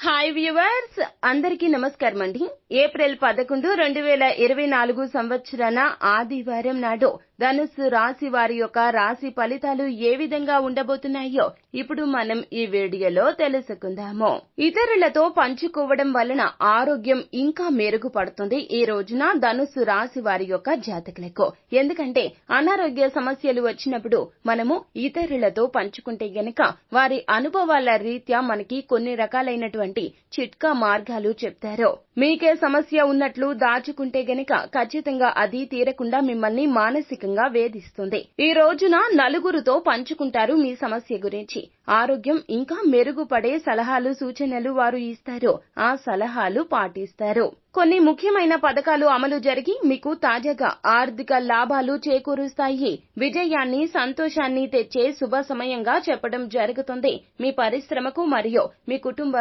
Hi viewers, అందరికీ నమస్కారం అండి. ఏప్రిల్ 11, 2024 సంవత్సరాన ఆదివారం నాడు ధనుస్సు రాశి వారి యొక్క రాశి ఫలితాలు ఏ విధంగా ఉండబోతున్నాయో ఇప్పుడు మనం ఈ వీడియోలో తెలుసుకుందాము. ఇతరులతో పంచుకోవడం వలన ఆరోగ్యం ఇంకా మెరుగుపడుతుంది ఈ రోజున ధనుస్సు రాశి వారి యొక్క జాతకులకు. ఎందుకంటే అనారోగ్య సమస్యలు వచ్చినప్పుడు మనము ఇతరులతో పంచుకుంటే గనక వారి అనుభవాల రీత్యా మనకి కొన్ని రకాలైనటువంటి చిట్కా మార్గాలు చెప్తారు. మీకే సమస్య ఉన్నట్లు దాచుకుంటే గనక ఖచ్చితంగా అది తీరకుండా మిమ్మల్ని మానసికంగా వేధిస్తుంది. ఈ రోజున నలుగురితో పంచుకుంటారు మీ సమస్య గురించి. ఆరోగ్యం ఇంకా మెరుగుపడే సలహాలు సూచనలు వారు ఇస్తారు. ఆ సలహాలు పాటిస్తారు. కొన్ని ముఖ్యమైన పథకాలు అమలు జరిగి మీకు తాజాగా ఆర్థిక లాభాలు చేకూరుస్తాయి. విజయాన్ని సంతోషాన్ని తెచ్చే శుభ సమయంగా చెప్పడం జరుగుతుంది. మీ పరిశ్రమకు మరియు మీ కుటుంబ